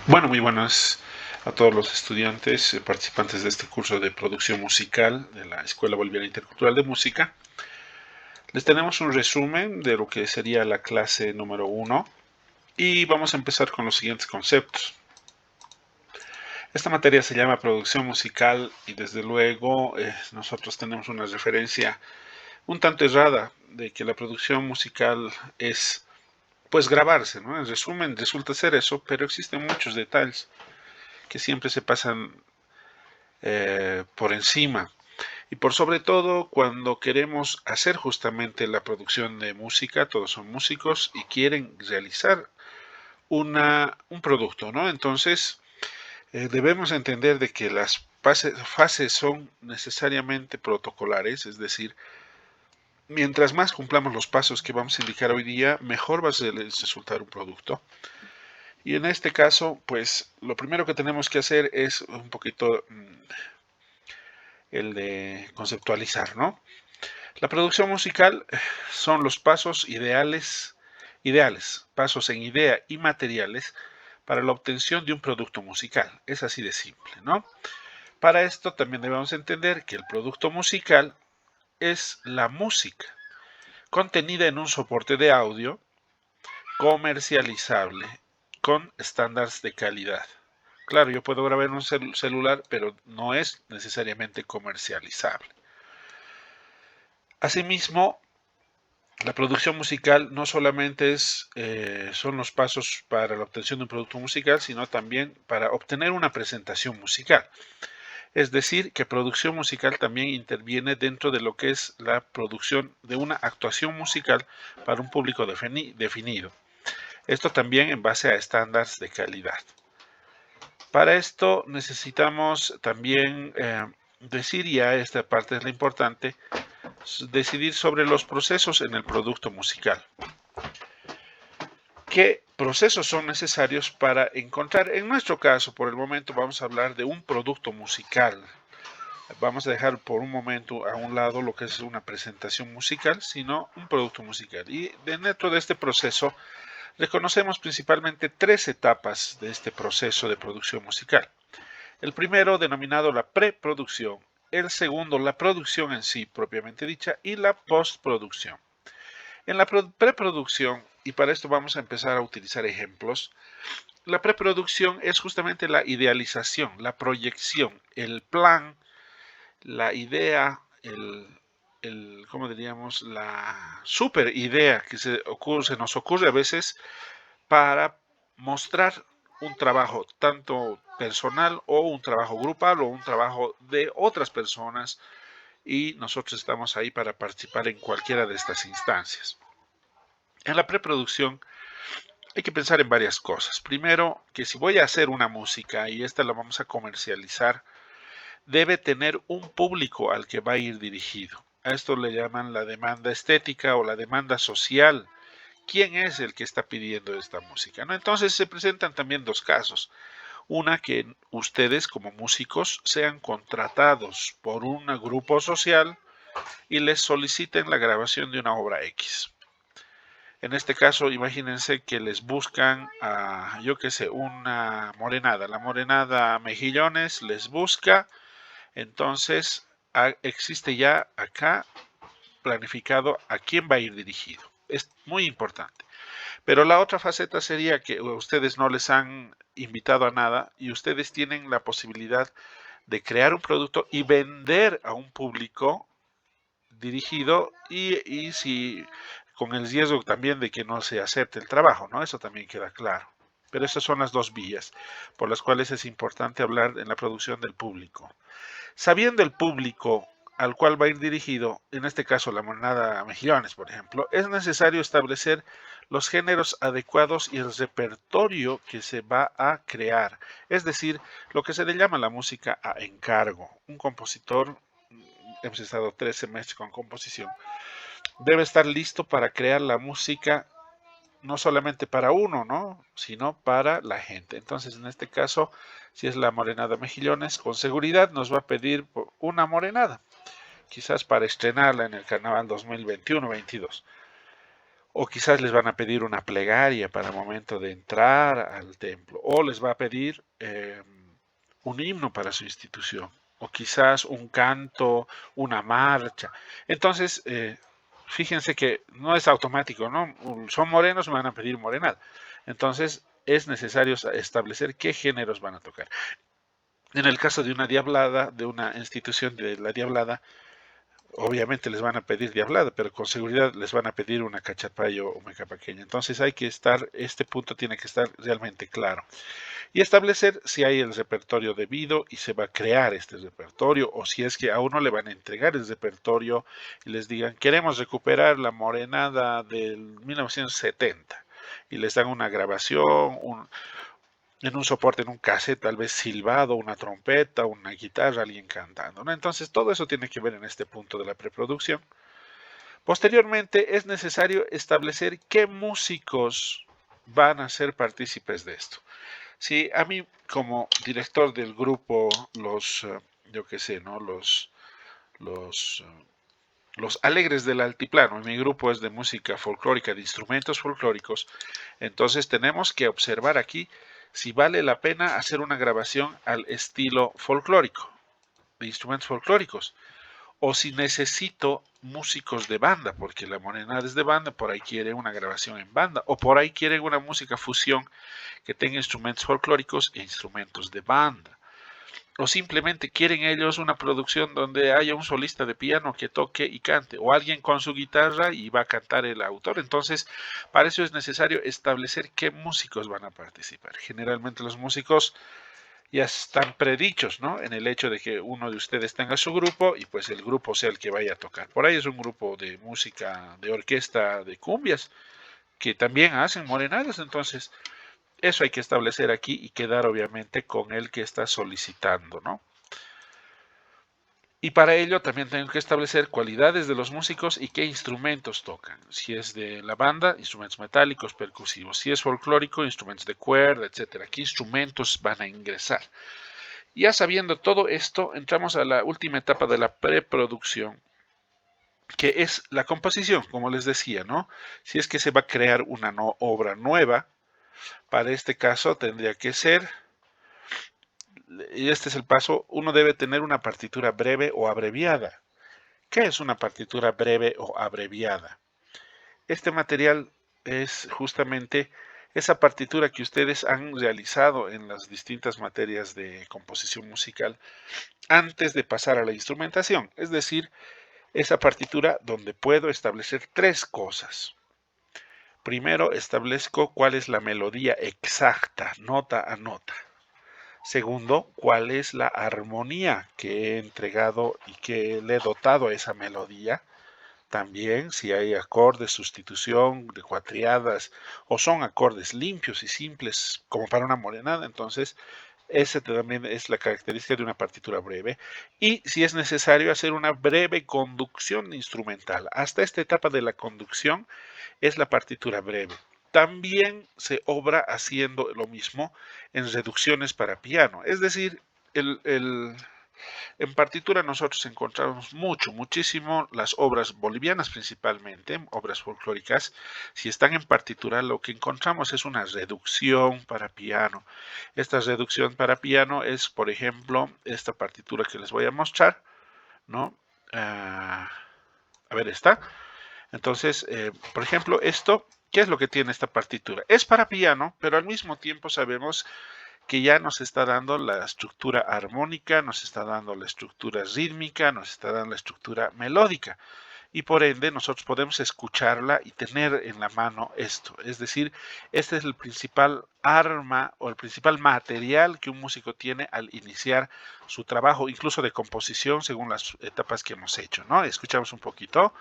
Bueno, muy buenas a todos los estudiantes participantes de este curso de producción musical de la Escuela Boliviana Intercultural de Música. Les tenemos un resumen de lo que sería la clase número 1 y vamos a empezar con los siguientes conceptos. Esta materia se llama producción musical y desde luego nosotros tenemos una referencia un tanto errada de que la producción musical es pues grabarse, ¿no? En resumen resulta ser eso, pero existen muchos detalles que siempre se pasan por encima. Y por sobre todo cuando queremos hacer justamente la producción de música, todos son músicos y quieren realizar un producto, ¿no? Entonces debemos entender de que las fases son necesariamente protocolares, es decir, mientras más cumplamos los pasos que vamos a indicar hoy día, mejor va a resultar un producto. Y en este caso, pues lo primero que tenemos que hacer es un poquito el de conceptualizar, ¿no? La producción musical son los pasos ideales, pasos en idea y materiales para la obtención de un producto musical. Es así de simple, ¿no? Para esto también debemos entender que el producto musical es la música contenida en un soporte de audio comercializable con estándares de calidad. Claro, yo puedo grabar en un celular, pero no es necesariamente comercializable. Asimismo, la producción musical no solamente son los pasos para la obtención de un producto musical, sino también para obtener una presentación musical. Es decir, que producción musical también interviene dentro de lo que es la producción de una actuación musical para un público definido. Esto también en base a estándares de calidad. Para esto necesitamos también decir, ya esta parte es la importante, decidir sobre los procesos en el producto musical. ¿Qué procesos son necesarios para encontrar? En nuestro caso, por el momento, vamos a hablar de un producto musical. Vamos a dejar por un momento a un lado lo que es una presentación musical, sino un producto musical. Y dentro de este proceso, reconocemos principalmente tres etapas de este proceso de producción musical. El primero, denominado la preproducción. El segundo, la producción en sí, propiamente dicha, y la postproducción. En la preproducción, y para esto vamos a empezar a utilizar ejemplos, la preproducción es justamente la idealización, la proyección, el plan, la idea, ¿cómo diríamos? La super idea que se nos ocurre a veces para mostrar un trabajo tanto personal o un trabajo grupal o un trabajo de otras personas y nosotros estamos ahí para participar en cualquiera de estas instancias. En la preproducción hay que pensar en varias cosas. Primero, que si voy a hacer una música y esta la vamos a comercializar, debe tener un público al que va a ir dirigido. A esto le llaman la demanda estética o la demanda social. ¿Quién es el que está pidiendo esta música? ¿No? Entonces se presentan también dos casos. Una, que ustedes como músicos sean contratados por un grupo social y les soliciten la grabación de una obra X. En este caso, imagínense que les buscan a, yo qué sé, una morenada. La morenada Mejillones les busca, entonces existe ya acá planificado a quién va a ir dirigido. Es muy importante. Pero la otra faceta sería que ustedes no les han invitado a nada y ustedes tienen la posibilidad de crear un producto y vender a un público dirigido y si con el riesgo también de que no se acepte el trabajo, ¿no? Eso también queda claro. Pero esas son las dos vías por las cuales es importante hablar en la producción del público. Sabiendo el público al cual va a ir dirigido, en este caso la monada Mejillones, por ejemplo, es necesario establecer los géneros adecuados y el repertorio que se va a crear, es decir, lo que se le llama la música a encargo. Un compositor, hemos estado 3 semestres con composición, debe estar listo para crear la música no solamente para uno, ¿no? Sino para la gente. Entonces, en este caso, si es la morenada Mejillones, con seguridad nos va a pedir una morenada, quizás para estrenarla en el carnaval 2021-22. o quizás les van a pedir una plegaria para el momento de entrar al templo, o les va a pedir un himno para su institución, o quizás un canto, una marcha. Entonces, fíjense que no es automático, ¿no? Son morenos, me van a pedir morenada. Entonces, es necesario establecer qué géneros van a tocar. En el caso de una diablada, de una institución de la diablada, obviamente les van a pedir diablada, pero con seguridad les van a pedir una cachapayo o meca pequeña. Entonces hay que estar, este punto tiene que estar realmente claro. Y establecer si hay el repertorio debido y se va a crear este repertorio, o si es que a uno le van a entregar el repertorio y les digan, queremos recuperar la morenada del 1970. Y les dan una grabación, en un soporte, en un cassette, tal vez silbado, una trompeta, una guitarra, alguien cantando, ¿no? Entonces todo eso tiene que ver en este punto de la preproducción. Posteriormente es necesario establecer qué músicos van a ser partícipes de esto. Si a mí como director del grupo, yo qué sé, ¿no? Los Alegres del Altiplano, mi grupo es de música folclórica, de instrumentos folclóricos, entonces tenemos que observar aquí si vale la pena hacer una grabación al estilo folclórico, de instrumentos folclóricos, o si necesito músicos de banda, porque la morenada es de banda, por ahí quieren una grabación en banda, o por ahí quieren una música fusión que tenga instrumentos folclóricos e instrumentos de banda. O simplemente quieren ellos una producción donde haya un solista de piano que toque y cante, o alguien con su guitarra y va a cantar el autor. Entonces, para eso es necesario establecer qué músicos van a participar. Generalmente los músicos ya están predichos, ¿no? En el hecho de que uno de ustedes tenga su grupo y pues el grupo sea el que vaya a tocar. Por ahí es un grupo de música, de orquesta, de cumbias, que también hacen morenadas, entonces eso hay que establecer aquí y quedar obviamente con el que está solicitando, ¿no? Y para ello también tengo que establecer cualidades de los músicos y qué instrumentos tocan. Si es de la banda, instrumentos metálicos, percusivos. Si es folclórico, instrumentos de cuerda, etcétera. ¿Qué instrumentos van a ingresar? Ya sabiendo todo esto, entramos a la última etapa de la preproducción, que es la composición, como les decía, ¿no? Si es que se va a crear una obra nueva, para este caso tendría que ser, y este es el paso, uno debe tener una partitura breve o abreviada. ¿Qué es una partitura breve o abreviada? Este material es justamente esa partitura que ustedes han realizado en las distintas materias de composición musical antes de pasar a la instrumentación, es decir, esa partitura donde puedo establecer tres cosas. Primero, establezco cuál es la melodía exacta, nota a nota. Segundo, cuál es la armonía que he entregado y que le he dotado a esa melodía. También si hay acordes, sustitución de cuatriadas o son acordes limpios y simples como para una morenada, entonces esa también es la característica de una partitura breve. Y si es necesario hacer una breve conducción instrumental. Hasta esta etapa de la conducción es la partitura breve. También se obra haciendo lo mismo en reducciones para piano. Es decir, en partitura nosotros encontramos muchísimo las obras bolivianas principalmente, obras folclóricas. Si están en partitura, lo que encontramos es una reducción para piano. Esta reducción para piano es, por ejemplo, esta partitura que les voy a mostrar, ¿no? A ver, está. Entonces, por ejemplo, esto, ¿qué es lo que tiene esta partitura? Es para piano, pero al mismo tiempo sabemos que ya nos está dando la estructura armónica, nos está dando la estructura rítmica, nos está dando la estructura melódica. Y por ende nosotros podemos escucharla y tener en la mano esto. Es decir, este es el principal arma o el principal material que un músico tiene al iniciar su trabajo, incluso de composición según las etapas que hemos hecho, ¿no? Escuchamos un poquito.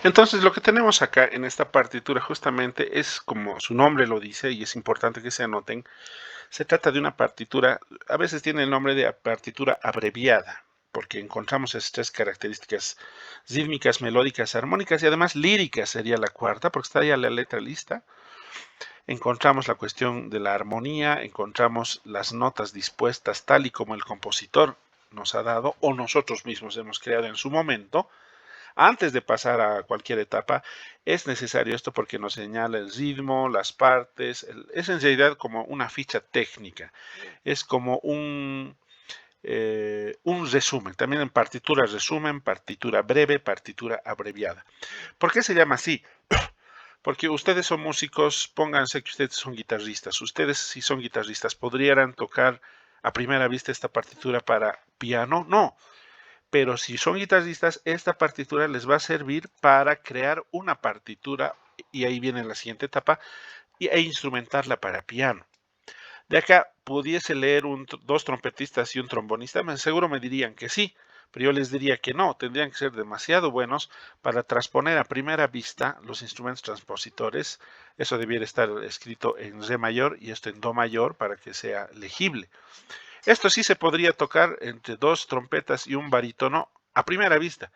Entonces, lo que tenemos acá en esta partitura justamente es como su nombre lo dice y es importante que se anoten. Se trata de una partitura, a veces tiene el nombre de partitura abreviada, porque encontramos estas tres características rítmicas, melódicas, armónicas y además líricas sería la cuarta, porque está ya la letra lista. Encontramos la cuestión de la armonía, encontramos las notas dispuestas tal y como el compositor nos ha dado o nosotros mismos hemos creado en su momento. Antes de pasar a cualquier etapa, es necesario esto porque nos señala el ritmo, las partes, es en realidad como una ficha técnica, es como un resumen, también en partitura resumen, partitura breve, partitura abreviada. ¿Por qué se llama así? Porque ustedes son músicos, pónganse que ustedes son guitarristas. Ustedes, si son guitarristas, ¿podrían tocar a primera vista esta partitura para piano? No. Pero si son guitarristas, esta partitura les va a servir para crear una partitura, y ahí viene la siguiente etapa, e instrumentarla para piano. De acá, pudiese leer dos trompetistas y un trombonista, seguro me dirían que sí, pero yo les diría que no, tendrían que ser demasiado buenos para transponer a primera vista los instrumentos transpositores. Eso debiera estar escrito en re mayor y esto en do mayor para que sea legible. Esto sí se podría tocar entre dos trompetas y un barítono a primera vista,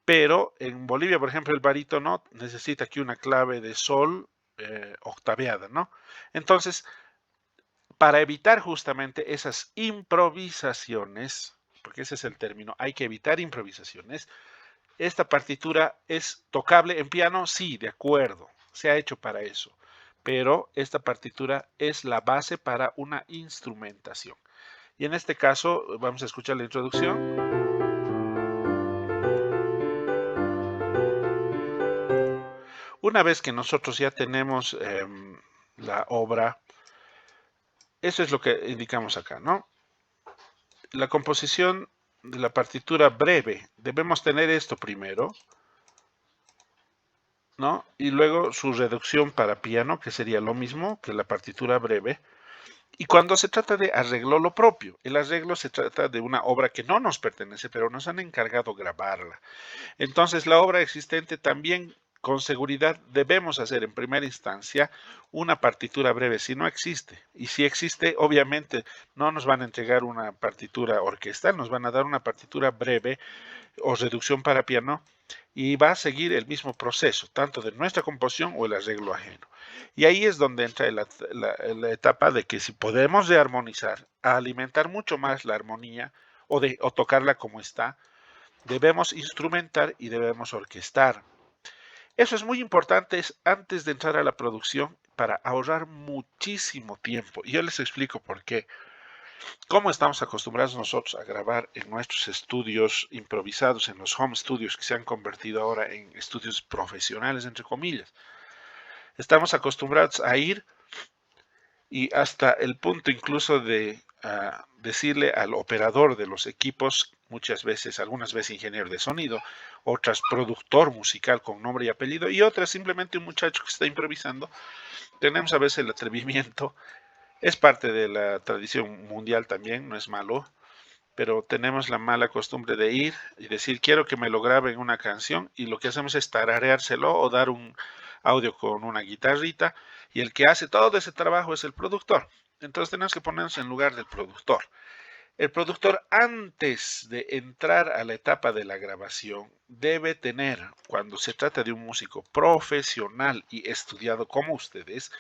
pero en Bolivia, por ejemplo, el barítono necesita aquí una clave de sol octaveada, ¿no? Entonces, para evitar justamente esas improvisaciones, porque ese es el término, hay que evitar improvisaciones, esta partitura es tocable en piano, sí, de acuerdo, se ha hecho para eso, pero esta partitura es la base para una instrumentación. Y en este caso vamos a escuchar la introducción. Una vez que nosotros ya tenemos la obra, eso es lo que indicamos acá, ¿no? La composición de la partitura breve, debemos tener esto primero, ¿no? Y luego su reducción para piano, que sería lo mismo que la partitura breve. Y cuando se trata de arreglo lo propio, el arreglo se trata de una obra que no nos pertenece, pero nos han encargado grabarla. Entonces, la obra existente también, con seguridad, debemos hacer en primera instancia una partitura breve, si no existe. Y si existe, obviamente no nos van a entregar una partitura orquestal, nos van a dar una partitura breve o reducción para piano y va a seguir el mismo proceso, tanto de nuestra composición o el arreglo ajeno. Y ahí es donde entra la etapa de que si podemos rearmonizar, a alimentar mucho más la armonía o tocarla como está, debemos instrumentar y debemos orquestar. Eso es muy importante antes de entrar a la producción para ahorrar muchísimo tiempo. Y yo les explico por qué. ¿Cómo estamos acostumbrados nosotros a grabar en nuestros estudios improvisados, en los home studios que se han convertido ahora en estudios profesionales, entre comillas? Estamos acostumbrados a ir y hasta el punto incluso de decirle al operador de los equipos, muchas veces, algunas veces ingeniero de sonido, otras productor musical con nombre y apellido, y otras simplemente un muchacho que está improvisando. Tenemos a veces el atrevimiento, es parte de la tradición mundial también, no es malo, pero tenemos la mala costumbre de ir y decir, quiero que me lo graben una canción, y lo que hacemos es tarareárselo o dar un audio con una guitarrita, y el que hace todo ese trabajo es el productor. Entonces tenemos que ponernos en lugar del productor. El productor, antes de entrar a la etapa de la grabación, debe tener, cuando se trata de un músico profesional y estudiado como ustedes,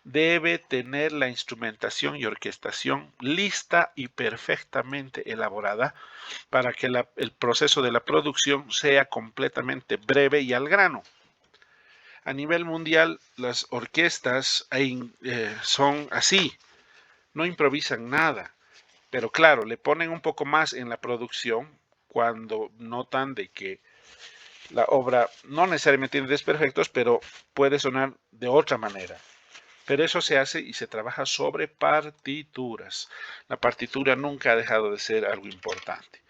debe tener la instrumentación y orquestación lista y perfectamente elaborada para que el proceso de la producción sea completamente breve y al grano. A nivel mundial, las orquestas son así, no improvisan nada, pero claro, le ponen un poco más en la producción cuando notan de que la obra no necesariamente tiene desperfectos, pero puede sonar de otra manera. Pero eso se hace y se trabaja sobre partituras. La partitura nunca ha dejado de ser algo importante.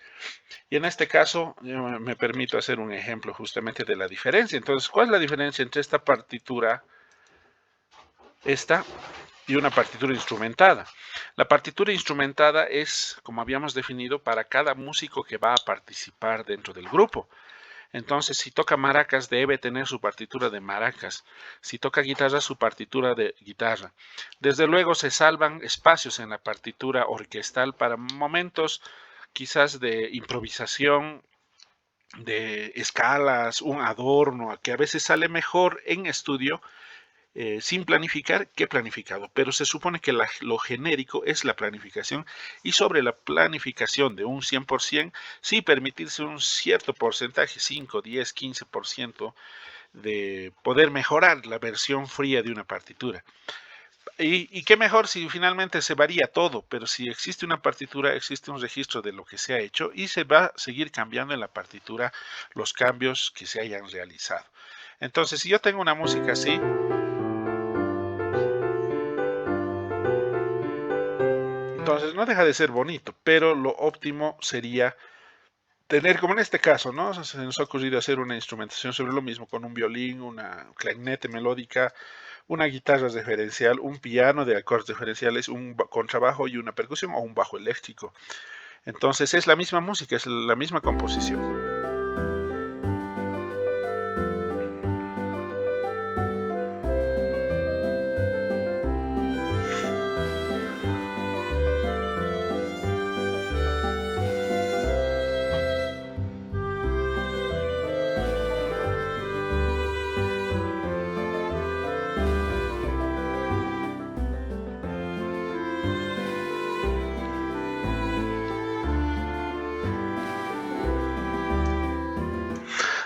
Y en este caso, yo me permito hacer un ejemplo justamente de la diferencia. Entonces, ¿cuál es la diferencia entre esta partitura, esta, y una partitura instrumentada? La partitura instrumentada es, como habíamos definido, para cada músico que va a participar dentro del grupo. Entonces, si toca maracas, debe tener su partitura de maracas. Si toca guitarra, su partitura de guitarra. Desde luego, se salvan espacios en la partitura orquestal para momentos quizás de improvisación, de escalas, un adorno, que a veces sale mejor en estudio sin planificar que planificado, pero se supone que lo genérico es la planificación y sobre la planificación de un 100%, sí permitirse un cierto porcentaje, 5, 10, 15% de poder mejorar la versión fría de una partitura. Y qué mejor si finalmente se varía todo, pero si existe una partitura, existe un registro de lo que se ha hecho y se va a seguir cambiando en la partitura los cambios que se hayan realizado. Entonces, si yo tengo una música así, entonces no deja de ser bonito, pero lo óptimo sería tener, como en este caso, ¿no? Se nos ha ocurrido hacer una instrumentación sobre lo mismo, con un violín, una clarinete melódica, una guitarra referencial, un piano de acordes diferenciales, un contrabajo y una percusión o un bajo eléctrico. Entonces es la misma música, es la misma composición.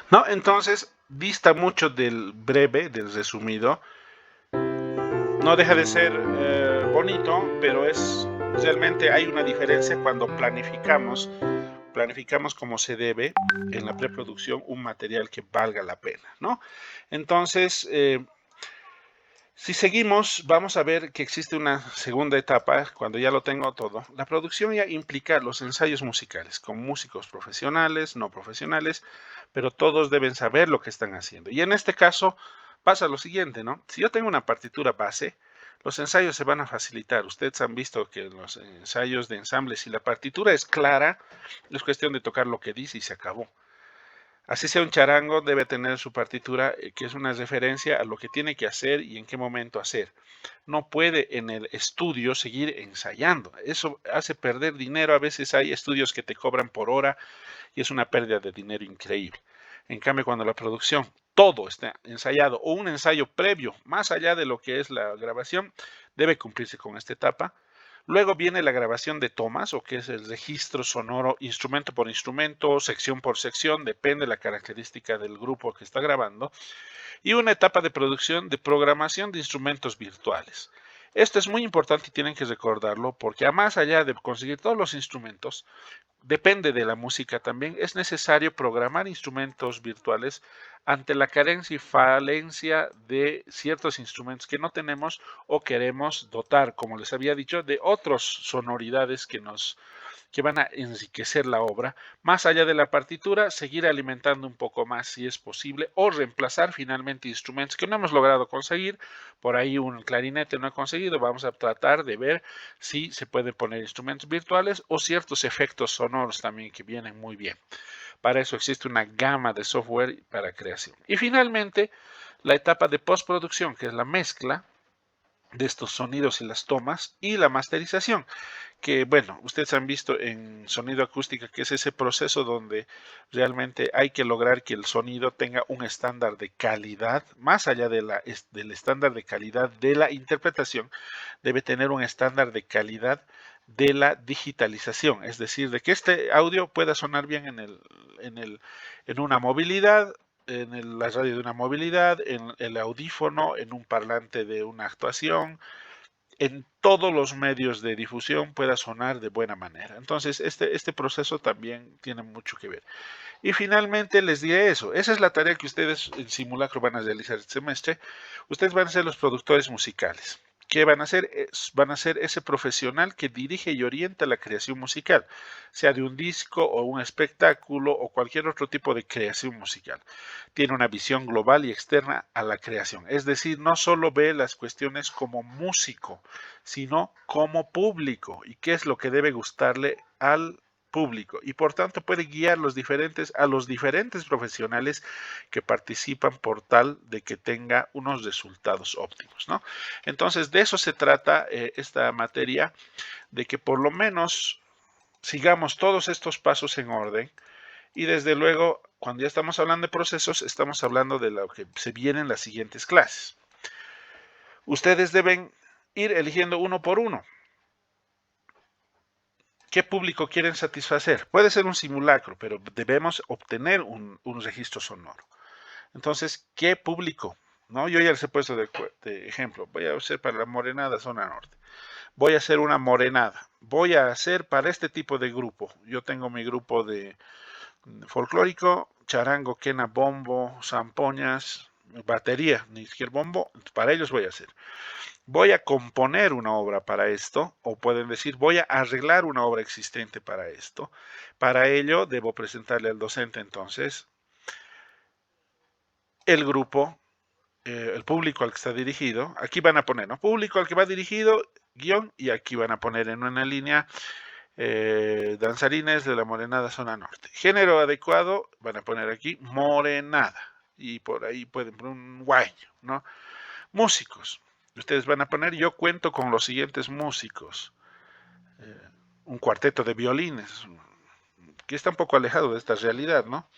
¿No? Entonces, dista mucho del breve, del resumido. No deja de ser bonito, pero realmente hay una diferencia cuando planificamos como se debe en la preproducción un material que valga la pena, ¿no? Entonces, si seguimos, vamos a ver que existe una segunda etapa, cuando ya lo tengo todo. La producción ya implica los ensayos musicales, con músicos profesionales, no profesionales, pero todos deben saber lo que están haciendo. Y en este caso pasa lo siguiente, ¿no? Si yo tengo una partitura base, los ensayos se van a facilitar. Ustedes han visto que en los ensayos de ensamble, si la partitura es clara, es cuestión de tocar lo que dice y se acabó. Así sea un charango, debe tener su partitura, que es una referencia a lo que tiene que hacer y en qué momento hacer. No puede en el estudio seguir ensayando. Eso hace perder dinero. A veces hay estudios que te cobran por hora y es una pérdida de dinero increíble. En cambio, cuando la producción, todo está ensayado o un ensayo previo, más allá de lo que es la grabación, debe cumplirse con esta etapa. Luego viene la grabación de tomas, o que es el registro sonoro, instrumento por instrumento, sección por sección, depende de la característica del grupo que está grabando. Y una etapa de producción de programación de instrumentos virtuales. Esto es muy importante y tienen que recordarlo porque a más allá de conseguir todos los instrumentos, depende de la música también, es necesario programar instrumentos virtuales ante la carencia y falencia de ciertos instrumentos que no tenemos o queremos dotar, como les había dicho, de otras sonoridades que van a enriquecer la obra, más allá de la partitura, seguir alimentando un poco más si es posible, o reemplazar finalmente instrumentos que no hemos logrado conseguir. Por ahí un clarinete no he conseguido, vamos a tratar de ver si se pueden poner instrumentos virtuales o ciertos efectos sonoros también que vienen muy bien. Para eso existe una gama de software para creación. Y finalmente, la etapa de postproducción, que es la mezcla de estos sonidos y las tomas y la masterización, que bueno, ustedes han visto en sonido acústica que es ese proceso donde realmente hay que lograr que el sonido tenga un estándar de calidad, más allá del estándar de calidad de la interpretación, debe tener un estándar de calidad de la digitalización, es decir, de que este audio pueda sonar bien en una movilidad, la radio de una movilidad, en el audífono, en un parlante de una actuación, en todos los medios de difusión pueda sonar de buena manera. Entonces, este proceso también tiene mucho que ver. Y finalmente les diré eso. Esa es la tarea que ustedes en simulacro van a realizar este semestre. Ustedes van a ser los productores musicales. ¿Qué van a hacer? Van a ser ese profesional que dirige y orienta la creación musical, sea de un disco o un espectáculo o cualquier otro tipo de creación musical. Tiene una visión global y externa a la creación, es decir, no solo ve las cuestiones como músico, sino como público y qué es lo que debe gustarle al público y por tanto puede guiar a los diferentes profesionales que participan por tal de que tenga unos resultados óptimos, ¿no? Entonces, de eso se trata esta materia, de que por lo menos sigamos todos estos pasos en orden y desde luego, cuando ya estamos hablando de procesos, estamos hablando de lo que se viene en las siguientes clases. Ustedes deben ir eligiendo uno por uno. ¿Qué público quieren satisfacer? Puede ser un simulacro, pero debemos obtener un registro sonoro. Entonces, ¿qué público? ¿No? Yo ya les he puesto de ejemplo. Voy a hacer para la morenada zona norte. Voy a hacer una morenada. Voy a hacer para este tipo de grupo. Yo tengo mi grupo de folclórico, charango, quena, bombo, zampoñas, batería, ni siquiera bombo. Para ellos voy a hacer. Voy a componer una obra para esto, o pueden decir, voy a arreglar una obra existente para esto. Para ello, debo presentarle al docente entonces el grupo, el público al que está dirigido. Aquí van a poner, ¿no? Público al que va dirigido, guión, y aquí van a poner en una línea danzarines de la morenada zona norte. Género adecuado, van a poner aquí morenada, y por ahí pueden poner un guaño, ¿no? Músicos. Ustedes van a poner, yo cuento con los siguientes músicos. Un cuarteto de violines, que está un poco alejado de esta realidad, ¿no?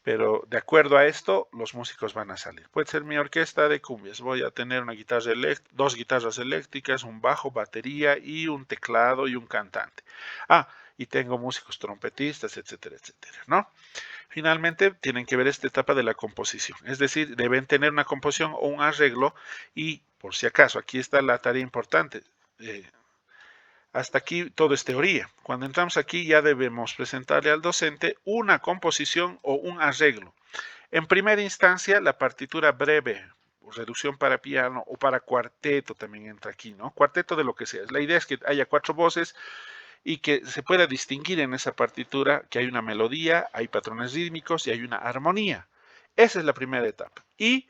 Pero de acuerdo a esto, los músicos van a salir. Puede ser mi orquesta de cumbias. Voy a tener una guitarra dos guitarras eléctricas, un bajo, batería y un teclado y un cantante. Ah, y tengo músicos trompetistas, etcétera, etcétera, ¿no? Finalmente, tienen que ver esta etapa de la composición. Es decir, deben tener una composición o un arreglo y, por si acaso, aquí está la tarea importante. Hasta aquí todo es teoría. Cuando entramos aquí ya debemos presentarle al docente una composición o un arreglo. En primera instancia, la partitura breve, reducción para piano o para cuarteto también entra aquí, ¿no? Cuarteto de lo que sea. La idea es que haya 4 voces y que se pueda distinguir en esa partitura que hay una melodía, hay patrones rítmicos y hay una armonía. Esa es la primera etapa. Y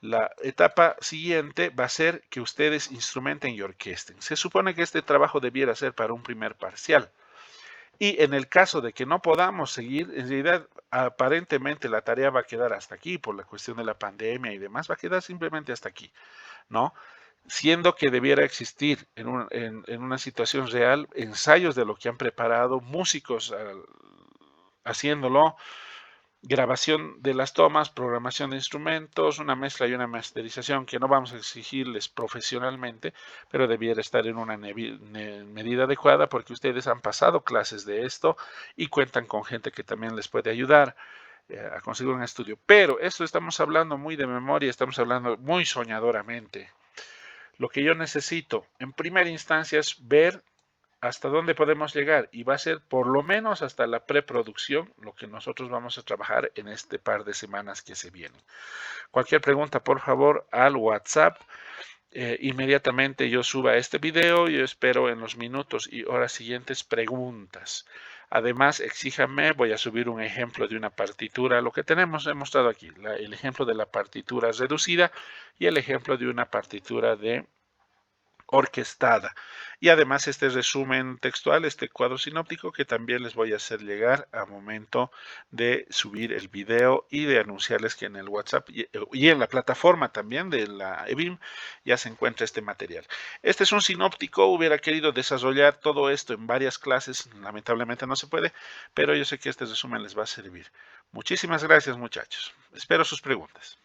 la etapa siguiente va a ser que ustedes instrumenten y orquesten. Se supone que este trabajo debiera ser para un primer parcial. Y en el caso de que no podamos seguir, en realidad aparentemente la tarea va a quedar hasta aquí por la cuestión de la pandemia y demás, va a quedar simplemente hasta aquí, ¿no? Siendo que debiera existir en una situación real ensayos de lo que han preparado, músicos haciéndolo, grabación de las tomas, programación de instrumentos, una mezcla y una masterización que no vamos a exigirles profesionalmente, pero debiera estar en una medida adecuada porque ustedes han pasado clases de esto y cuentan con gente que también les puede ayudar a conseguir un estudio. Pero esto estamos hablando muy de memoria, estamos hablando muy soñadoramente. Lo que yo necesito en primera instancia es ver hasta dónde podemos llegar y va a ser por lo menos hasta la preproducción lo que nosotros vamos a trabajar en este par de semanas que se vienen. Cualquier pregunta, por favor, al WhatsApp. Inmediatamente yo suba este video, yo espero en los minutos y horas siguientes preguntas. Además, exíjame, voy a subir un ejemplo de una partitura, lo que he mostrado aquí, el ejemplo de la partitura reducida y el ejemplo de una partitura de orquestada. Y además este resumen textual, este cuadro sinóptico que también les voy a hacer llegar a momento de subir el video y de anunciarles que en el WhatsApp y en la plataforma también de la EBIM ya se encuentra este material. Este es un sinóptico, hubiera querido desarrollar todo esto en varias clases, lamentablemente no se puede, pero yo sé que este resumen les va a servir. Muchísimas gracias muchachos, espero sus preguntas.